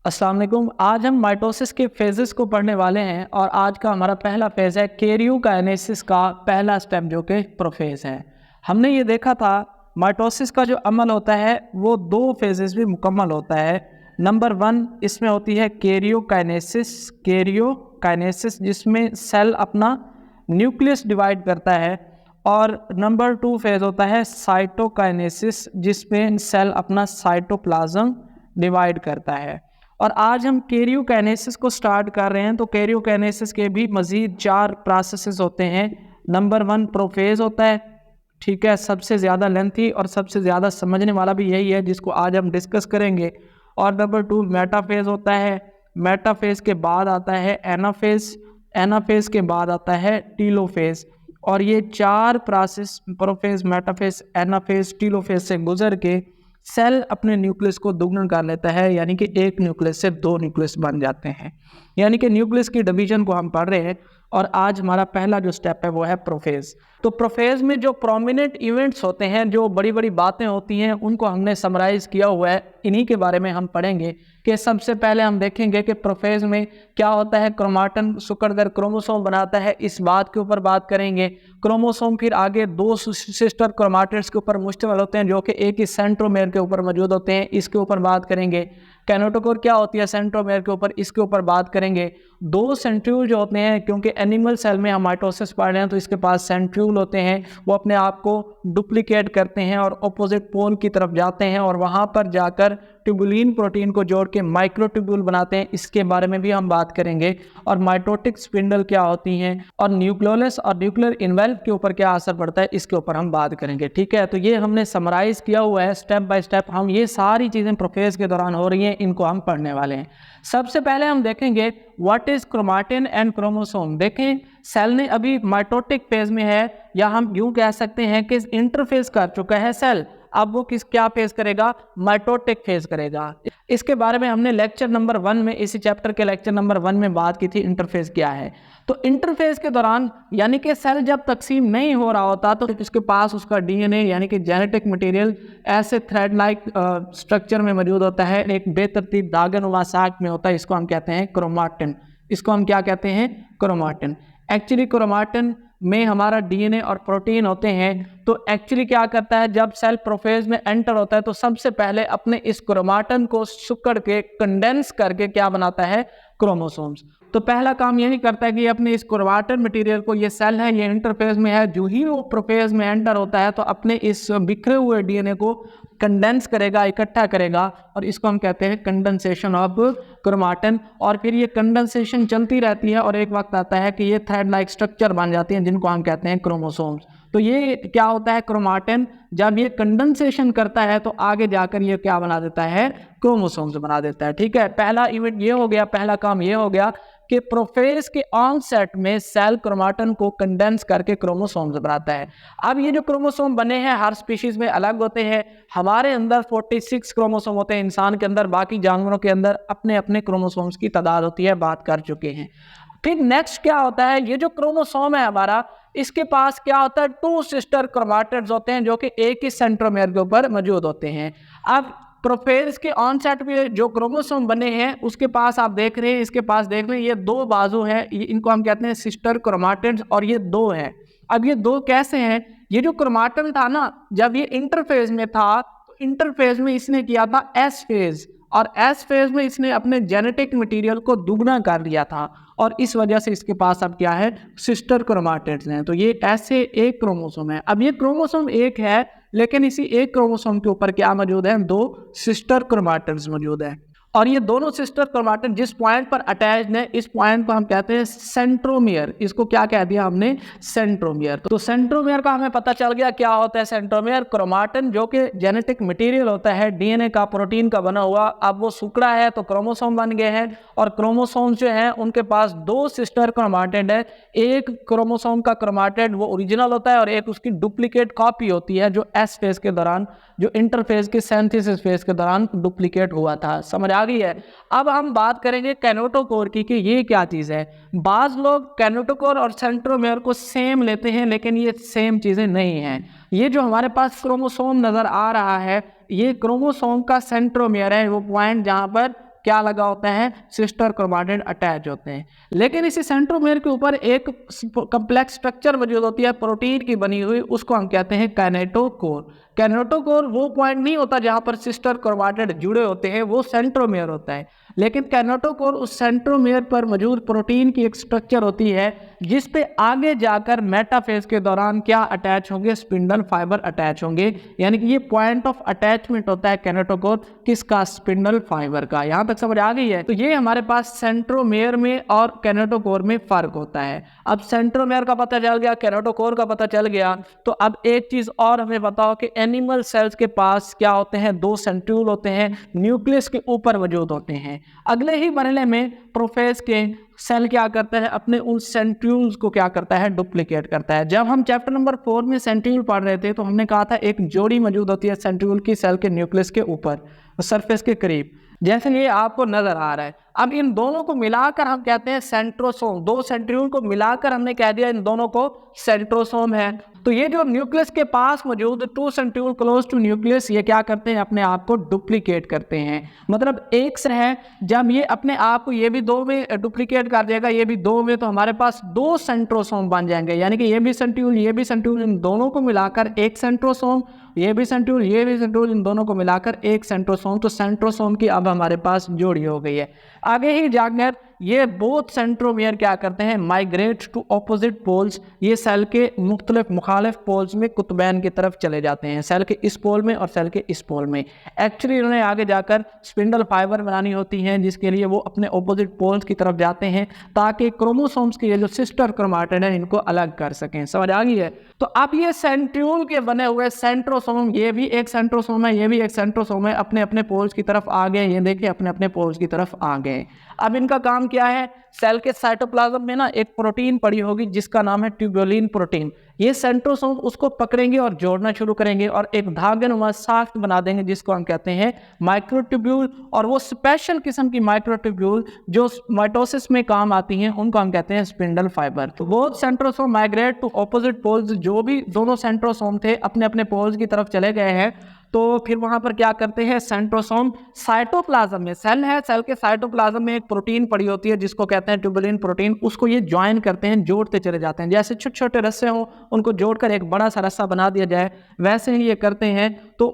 अस्सलाम वालेकुम। आज हम माइटोसिस के फेजेस को पढ़ने वाले हैं और आज का हमारा पहला फेज है कैरियोकाइनेसिस का पहला स्टेप जो कि प्रोफेज है। हमने ये देखा था माइटोसिस का जो अमल होता है वो दो फेजेस में मुकम्मल होता है। नंबर 1 इसमें होती है कैरियोकाइनेसिस जिसमें सेल अपना न्यूक्लियस डिवाइड करता है, और नंबर 2 फेज होता है साइटोकाइनेसिस जिसमें सेल अपना साइटोप्लाज्म डिवाइड करता है। और आज हम कैरियोकाइनेसिस को स्टार्ट कर रहे हैं। तो कैरियोकाइनेसिस के भी मज़ीद 4 प्रोसेसेस होते हैं। नंबर 1 प्रोफेज होता है, ठीक है, सबसे ज़्यादा लेंथी और सबसे ज़्यादा समझने वाला भी यही है जिसको आज हम डिस्कस करेंगे। और नंबर 2 मेटाफेज होता है। मेटाफेज के बाद आता है एनाफेज, एनाफेज के बाद आता है टीलोफेज। और ये 4 process prophase, metaphase, anaphase, telophase से गुजर के सेल अपने न्यूक्लियस को दुगुना कर लेता है, यानी कि एक न्यूक्लियस से 2 न्यूक्लियस बन जाते हैं। यानी कि न्यूक्लियस की डिवीजन को हम पढ़ रहे हैं और आज हमारा पहला जो स्टेप है वो है प्रोफेज। तो प्रोफेज में जो प्रोमिनेंट इवेंट्स होते हैं, जो बड़ी बड़ी बातें होती हैं, उनको हमने समराइज किया हुआ है। इन्हीं के बारे में हम पढ़ेंगे कि सबसे पहले हम देखेंगे कि प्रोफेज में क्या होता है। क्रोमाटिन सिकुड़कर क्रोमोसोम बनाता है, इस बात के ऊपर बात करेंगे। क्रोमोसोम फिर आगे 2 सिस्टर क्रोमाटिड्स के ऊपर मुश्तमिल होते हैं जो कि एक ही सेंट्रोमेयर के ऊपर मौजूद होते हैं, इसके ऊपर बात करेंगे। कैनेटोकोर क्या होती है सेंट्रोमेयर के ऊपर, इसके ऊपर बात करेंगे। 2 सेंट्रियूल जो होते हैं, क्योंकि एनिमल सेल में हम माइटोसिस पढ़ रहे हैं तो इसके पास सेंट्रियूल होते हैं, वो अपने आप को डुप्लीकेट करते हैं और अपोजिट पोल की तरफ जाते हैं और वहाँ पर जाकर ट्यूबुलिन प्रोटीन को जोड़ के माइक्रोट्यूब्यूल बनाते हैं, इसके बारे में भी हम बात करेंगे। और माइटोटिक स्पिंडल क्या होती हैं और न्यूक्लियोलस और न्यूक्लियर इनवेल्व के ऊपर क्या असर पड़ता है, इसके ऊपर हम बात करेंगे। ठीक है, तो ये हमने समराइज किया हुआ है स्टेप बाय स्टेप। हम ये सारी चीज़ें प्रोफेज के दौरान हो रही हैं, इनको हम पढ़ने वाले हैं। सबसे पहले हम देखेंगे what is chromatin and chromosome. देखें, सेल ने अभी माइटोटिक फेज में है, या हम यूं कह सकते हैं कि इंटरफेस कर चुका है सेल। अब वो क्या फेज करेगा, माइटोटिक फेज करेगा। इसके बारे में हमने लेक्चर नंबर 1 में, इसी चैप्टर के लेक्चर नंबर 1 में बात की थी, इंटरफेस क्या है। तो इंटरफेस के दौरान यानी कि सेल जब तकसीम नहीं हो रहा होता तो इसके पास उसका डीएनए यानी कि जेनेटिक मटेरियल ऐसे थ्रेड लाइक स्ट्रक्चर में मौजूद होता है, एक बेतरतीब दागनुमा साक में होता है। इसको हम कहते हैं क्रोमाटिन। इसको हम क्या कहते हैं, क्रोमाटिन। एक्चुअली क्रोमाटिन में हमारा डीएनए और प्रोटीन होते हैं। तो एक्चुअली क्या करता है, जब सेल प्रोफेज में एंटर होता है तो सबसे पहले अपने इस क्रोमाटिन को सिकुड़ के कंडेंस करके क्या बनाता है, क्रोमोसोम्स। तो पहला काम यही करता है कि अपने इस क्रोमाटिन मटेरियल को, ये सेल है, ये इंटरफेज में है, जो ही वो प्रोफेज में एंटर होता है तो अपने इस बिखरे हुए डीएनए को कंडेंस करेगा, इकट्ठा करेगा, और इसको हम कहते हैं कंडेंसेशन ऑफ क्रोमाटिन। और फिर ये कंडेंसेशन चलती रहती है और एक वक्त आता है कि ये थ्रेड लाइक स्ट्रक्चर बन जाती हैं जिनको हम कहते हैं क्रोमोसोम्स। तो ये क्या होता है, क्रोमाटिन जब ये कंडेंसेशन करता है तो आगे जाकर ये क्या बना देता है, क्रोमोसोम्स बना देता है। ठीक है, पहला इवेंट ये हो गया, पहला काम ये हो गया कि प्रोफेज के ऑनसेट में सेल क्रोमाटिन को कंडेंस करके क्रोमोसोम्स बनाता है। अब ये जो क्रोमोसोम बने हैं हर स्पीशीज में अलग होते हैं। हमारे अंदर 46 क्रोमोसोम होते हैं इंसान के अंदर, बाकी जानवरों के अंदर अपने अपने क्रोमोसोम्स की तादाद होती है, बात कर चुके हैं। फिर नेक्स्ट क्या होता है, ये जो क्रोमोसोम है हमारा, इसके पास क्या होता है, 2 सिस्टर क्रोमाटिड्स होते हैं जो कि एक ही सेंट्रोमेयर के ऊपर मौजूद होते हैं। अब प्रोफेज के ऑनसेट में जो क्रोमोसोम बने हैं उसके पास आप देख रहे हैं, इसके पास देख रहे हैं, ये 2 बाजू हैं, इनको हम कहते हैं सिस्टर क्रोमाटिड्स, और ये 2 हैं। अब ये 2 कैसे हैं, ये जो क्रोमाटिन था ना, जब ये इंटरफेज में था तो इंटरफेज में इसने किया था एस फेज, और एस फेज में इसने अपने जेनेटिक मटेरियल को दुगना कर लिया था, और इस वजह से इसके पास अब क्या है, सिस्टर क्रोमाटिड्स हैं। तो ये ऐसे एक क्रोमोसोम है। अब ये क्रोमोसोम एक है, लेकिन इसी एक क्रोमोसोम के ऊपर क्या मौजूद है, 2 सिस्टर क्रोमाटिड्स मौजूद है। और ये दोनों सिस्टर क्रोमाटिड जिस पॉइंट पर अटैच्ड है, इस पॉइंट को हम कहते हैं सेंट्रोमियर। इसको क्या कह दिया हमने, सेंट्रोमियर। तो सेंट्रोमियर का हमें पता चल गया क्या होता है सेंट्रोमियर। क्रोमाटिन जो कि जेनेटिक मटेरियल होता है, डीएनए का, प्रोटीन का बना हुआ, अब वो सिकुड़ा है तो क्रोमोसोम बन गए हैं। और क्रोमोसोम जो है उनके पास 2 सिस्टर क्रोमाटिड है। एक क्रोमोसोम का क्रोमाटिड वो ओरिजिनल होता है और एक उसकी डुप्लीकेट कॉपी होती है जो एस फेज के दौरान, जो इंटरफेज के सिंथेसिस फेज के दौरान डुप्लीकेट हुआ था। समझ आ गई है। अब हम बात करेंगे कैनेटोकोर की कि ये क्या चीज़ है। बाज लोग कैनेटोकोर और सेंट्रोमेयर को सेम लेते हैं, लेकिन ये सेम चीज़ें नहीं हैं। ये जो हमारे पास क्रोमोसोम नज़र आ रहा है, ये क्रोमोसोम का सेंट्रोमेयर है, वो पॉइंट जहाँ पर क्या लगा होता है, सिस्टर क्रोमाटिड अटैच होते हैं। लेकिन इसी सेंट्रोमेयर के ऊपर एक कम्प्लेक्स स्ट्रक्चर मौजूद होती है प्रोटीन की बनी हुई, उसको हम कहते हैं काइनेटोकोर। काइनेटोकोर वो पॉइंट नहीं होता जहां पर सिस्टर क्रोमाटिड जुड़े होते हैं, वो सेंट्रोमेयर होता है। लेकिन काइनेटोकोर उस सेंट्रोमेयर पर मौजूद प्रोटीन की एक स्ट्रक्चर होती है जिस पे आगे जाकर मेटाफेज के दौरान क्या अटैच होंगे, स्पिंडल फाइबर अटैच होंगे। यानी कि ये पॉइंट ऑफ अटैचमेंट होता है काइनेटोकोर किसका, स्पिंडल फाइबर का। यहां तक समझ आ गई है। तो ये हमारे पास सेंट्रोमेयर में और काइनेटोकोर में फर्क होता है। अब सेंट्रोमेयर का पता चल गया, काइनेटोकोर का पता चल गया, तो अब एक चीज और हमें बताओ कि एनिमल सेल्स के पास क्या होते हैं, दो सेंट्रियोल होते हैं, न्यूक्लियस के ऊपर मौजूद होते हैं। अगले ही मरहले में प्रोफेज के सेल क्या करता है, अपने उन सेंट्रियोल्स को क्या करता है, डुप्लीकेट करता है। जब हम चैप्टर नंबर 4 में सेंट्रियोल पढ़ रहे थे तो हमने कहा था एक जोड़ी मौजूद होती है सेंट्रियोल की सेल के न्यूक्लियस के ऊपर, सरफेस के करीब, जैसे ये आपको नजर आ रहा है। अब इन दोनों को मिलाकर हम कहते हैं सेंट्रोसोम। दो सेंट्रियोल को मिलाकर हमने कह दिया इन दोनों को सेंट्रोसोम है। तो ये जो न्यूक्लियस के पास मौजूद two centriole close to nucleus, ये क्या करते हैं, अपने आप को डुप्लीकेट करते हैं। मतलब एक से है, जब ये अपने आप को ये भी दो में डुप्लीकेट कर देगा, ये भी दो में, तो हमारे पास दो सेंट्रोसोम बन जाएंगे। यानी कि ये भी सेंट्रियोल, ये भी सेंट्रियोल, इन दोनों को मिलाकर एक सेंट्रोसोम, ये भी सेंट्रियोल, ये भी सेंट्रियोल, इन दोनों को मिलाकर एक सेंट्रोसोम। तो सेंट्रोसोम की अब हमारे पास जोड़ी हो गई है। आगे ही जाकर ये बोथ सेंट्रोमियर क्या करते हैं, माइग्रेट टू ऑपोजिट पोल्स। ये सेल के मुखालिफ पोल्स में कुतुबैन की तरफ चले जाते हैं, सेल के इस पोल में और सेल के इस पोल में। एक्चुअली इन्होंने आगे जाकर स्पिंडल फाइबर बनानी होती हैं, जिसके लिए वो अपने ऑपोजिट पोल्स की तरफ जाते हैं ताकि क्रोमोसोम्स की ये जो सिस्टर क्रोमाटिड है इनको अलग कर सकें। समझ आ गई है। तो अब ये सेंट्रियोल के बने हुए सेंट्रोसोम, ये भी एक सेंट्रोसोम है, ये भी एक सेंट्रोसोम है, अपने अपने पोल्स की तरफ आ गए। ये देखिए अपने अपने पोल्स की तरफ आ गए। अब इनका काम क्या है, सेल के साइटोप्लाज्म में ना एक प्रोटीन पड़ी होगी जिसका नाम है ट्यूबुलिन प्रोटीन। ये सेंट्रोसोम उसको पकड़ेंगे और जोड़ना शुरू करेंगे और एक धागानुमा साफ्ट बना देंगे जिसको हम कहते हैं माइक्रोट्यूब्यूल। और वो स्पेशल किस्म की माइक्रोट्यूब्यूल जो माइटोसिस में काम आती हैं उनको हम कहते हैं स्पिंडल फाइबर। तो वो centrosome migrate to opposite poles, जो भी दोनों सेंट्रोसोम थे अपने अपने पोल्स की तरफ चले गए हैं। तो फिर वहां पर क्या करते हैं, सेंट्रोसोम साइटोप्लाज्म में, सेल है, सेल के साइटोप्लाज्म में एक प्रोटीन पड़ी होती है जिसको कहते हैं ट्यूबुलिन प्रोटीन। उसको ये ज्वाइन करते हैं, जोड़ते चले जाते हैं। जैसे छोटे छोटे रस्से हों उनको जोड़कर एक बड़ा सा रस्सा बना दिया जाए, वैसे ही ये करते हैं। तो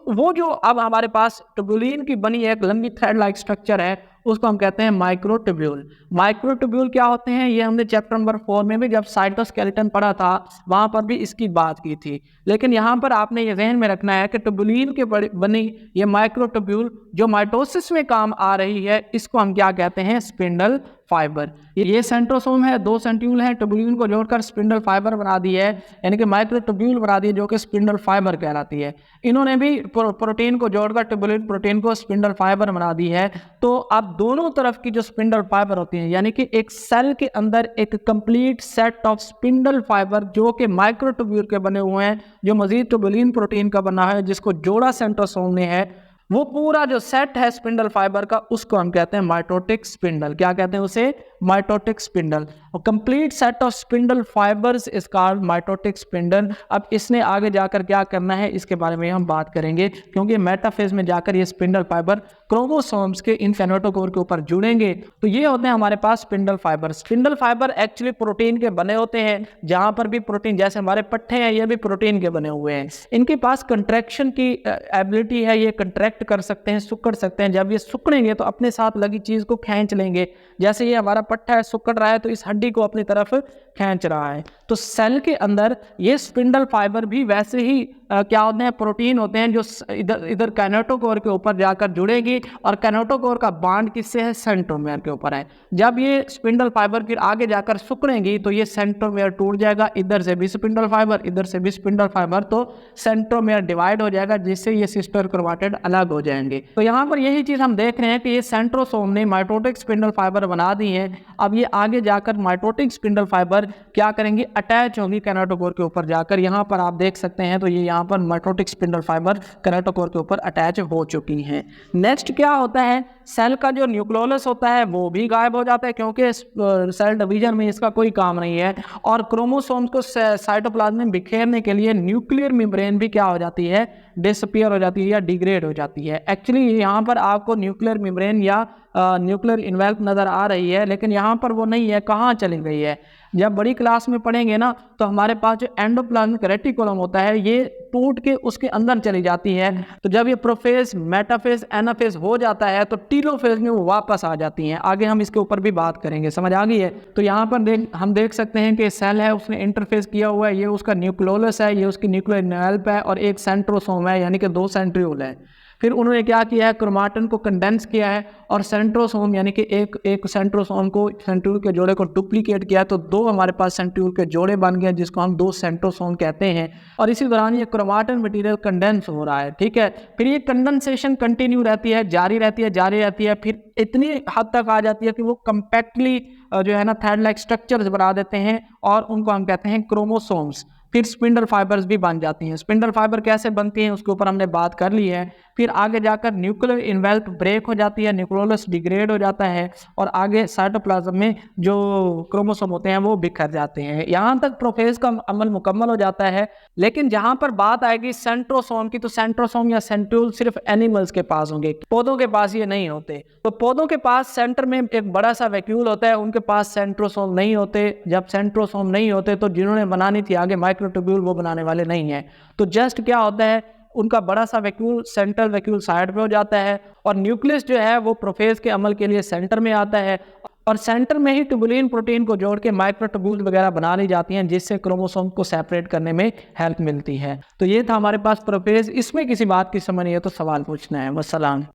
वो जो अब हमारे पास ट्यूबुलिन की बनी एक लंबी थ्रेड लाइक स्ट्रक्चर है उसको हम कहते हैं माइक्रोट्यूब्यूल। माइक्रोट्यूब्यूल क्या होते हैं, ये हमने चैप्टर नंबर 4 में भी जब साइटोस्केलेटन पढ़ा था वहां पर भी इसकी बात की थी। लेकिन यहाँ पर आपने ये ध्यान में रखना है कि ट्यूबुलिन के बनी ये माइक्रोट्यूब्यूल जो माइटोसिस में काम आ रही है, इसको हम क्या कहते हैं, स्पिंडल फाइबर। ये सेंट्रोसोम है, दो सेंट्रियोल है, ट्यूबुलिन को जोड़कर स्पिंडल फाइबर बना दी है, यानी कि माइक्रोट्यूब्यूल बना दी है जो कि स्पिंडल फाइबर कहलाती है। इन्होंने भी प्रोटीन को जोड़कर ट्यूबुलिन प्रोटीन को स्पिंडल फाइबर बना दी है। तो अब दोनों तरफ की जो स्पिंडल फाइबर होती हैं, यानी कि एक सेल के अंदर एक complete set of spindle fibre जो कि माइक्रोट्यूब्यूल के बने हुए हैं, जो मजीद ट्यूबुलिन प्रोटीन का बना है, जिसको जोड़ा सेंट्रोसोम ने है, वो पूरा जो सेट है स्पिंडल फाइबर का उसको हम कहते हैं माइटोटिक स्पिंडल। क्या कहते हैं उसे, माइटोटिक स्पिंडल। और complete set of spindle fibres is called mitotic spindle. अब इसने आगे जाकर क्या करना है इसके बारे में हम बात करेंगे, क्योंकि मेटाफेज में जाकर ये स्पिंडल फाइबर क्रोमोसोम्स के इन काइनेटोकोर के ऊपर जुड़ेंगे। तो ये होते हैं हमारे पास spindle fibre. Spindle fibre actually protein के बने होते हैं, जहां पर भी प्रोटीन, जैसे हमारे पट्टे हैं ये भी प्रोटीन के बने हुए हैं। इनके पास कंट्रैक्शन की एबिलिटी है, ये कंट्रैक्ट कर सकते हैं, सुकड़ सकते हैं। जब ये सुकड़ेंगे तो अपने साथ लगी चीज को खींच लेंगे। जैसे ये हमारा पट्टा है, सुकड़ रहा है तो इस हड्डी को अपनी तरफ खींच रहा है। तो सेल के अंदर ये स्पिंडल फाइबर भी वैसे ही क्या होते हैं, प्रोटीन होते हैं जो इधर काइनेटोकोर के ऊपर जाकर जुड़ेगी। और काइनेटोकोर का बांड किससे है, सेंट्रोमेयर के ऊपर है। जब ये स्पिंडल फाइबर फिर आगे जाकर सुकड़ेंगी तो ये सेंट्रोमेयर टूट जाएगा, इधर से भी स्पिंडल फाइबर, इधर से भी स्पिंडल फाइबर, तो सेंट्रोमेयर डिवाइड हो जाएगा, जिससे ये सिस्टर क्रोमाटिड अलग हो जाएंगे। तो यहाँ पर यही चीज हम देख रहे हैं कि ये सेंट्रोसोम ने माइटोटिक स्पिंडल फाइबर बना दी है। अब ये आगे जाकर माइटोटिक स्पिंडल फाइबर क्या करेंगे, अटैच होंगी काइनेटोकोर के ऊपर जाकर। यहाँ पर आप देख सकते हैं तो ये यहाँ पर माइटोटिक स्पिंडल फाइबर काइनेटोकोर के ऊपर अटैच हो चुकी हैं। नेक्स्ट क्या होता है, सेल का जो न्यूक्लियोलस होता है वो भी गायब हो जाता है, क्योंकि सेल डिवीजन में इसका कोई काम नहीं है। और क्रोमोसोम्स को साइटोप्लाज्म में बिखेरने के लिए न्यूक्लियर मेम्ब्रेन भी क्या हो जाती है, डिसअपीयर हो जाती है या डिग्रेड हो जाती है। एक्चुअली यहाँ पर आपको न्यूक्लियर मेम्ब्रेन या न्यूक्लियर इन्वेल्प नज़र आ रही है, लेकिन यहाँ पर वो नहीं है, कहाँ चली गई है। जब बड़ी क्लास में पढ़ेंगे ना तो हमारे पास जो एंडोप्लाज्मिक रेटिकुलम होता है ये टूट के उसके अंदर चली जाती है। तो जब ये प्रोफेज, मेटाफेज, एनाफेज हो जाता है तो टीलोफेज में वो वापस आ जाती हैं। आगे हम इसके ऊपर भी बात करेंगे, समझ आ गई है। तो यहाँ पर हम देख सकते हैं कि सेल है, उसने इंटरफेस किया हुआ है, ये उसका न्यूक्लियोलस है, ये उसकी न्यूक्लियर इन्वेल्प है और एक सेंट्रोसोम है, यानी कि 2 सेंट्रियोल है। फिर उन्होंने क्या किया है, क्रोमाटिन को कंडेंस किया है और सेंट्रोसोम यानी कि एक सेंट्रोसोम को, सेंट्रियोल के जोड़े को डुप्लीकेट किया है, तो 2 हमारे पास सेंट्रियोल के जोड़े बन गए जिसको हम 2 सेंट्रोसोम कहते हैं। और इसी दौरान ये क्रोमाटिन मटेरियल कंडेंस हो रहा है, ठीक है। फिर ये कंडेंसेशन कंटिन्यू रहती है, जारी रहती है, जारी रहती है, फिर इतनी हद तक आ जाती है कि वो कंपैक्टली जो है ना थ्रेड लाइक स्ट्रक्चर्स बना देते हैं और उनको हम कहते हैं क्रोमोसोम्स। फिर स्पिंडल फाइबर्स भी बन जाती हैं। स्पिंडल फाइबर कैसे बनती हैं उसके ऊपर हमने बात कर ली है। फिर आगे जाकर न्यूक्लियर इन्वेल्प ब्रेक हो जाती है, न्यूक्लियोलस डिग्रेड हो जाता है और आगे साइटोप्लाज्म में जो क्रोमोसोम होते हैं वो बिखर जाते हैं। यहाँ तक प्रोफेज का अमल मुकम्मल हो जाता है। लेकिन जहाँ पर बात आएगी सेंट्रोसोम की, तो सेंट्रोसोम या सेंट्रियोल सिर्फ एनिमल्स के पास होंगे, पौधों के पास ये नहीं होते। तो पौधों के पास सेंटर में एक बड़ा सा वैक्यूल होता है, उनके पास सेंट्रोसोम नहीं होते। जब सेंट्रोसोम नहीं होते तो जिन्होंने बनानी थी आगे माइक्रोट्यूब्यूल वो बनाने वाले नहीं हैं। तो जस्ट क्या होता है, उनका बड़ा सा वैक्यूल सेंट्रल वैक्यूल साइड पे हो जाता है और न्यूक्लियस जो है वो प्रोफेज के अमल के लिए सेंटर में आता है और सेंटर में ही ट्यूबुलिन प्रोटीन को जोड़ के माइक्रोट्यूब्यूल वगैरह बना ली जाती हैं जिससे क्रोमोसोम को सेपरेट करने में हेल्प मिलती है। तो ये था हमारे पास प्रोफेज। इसमें किसी बात की समझ नहीं है तो सवाल पूछना है। वस्सलाम।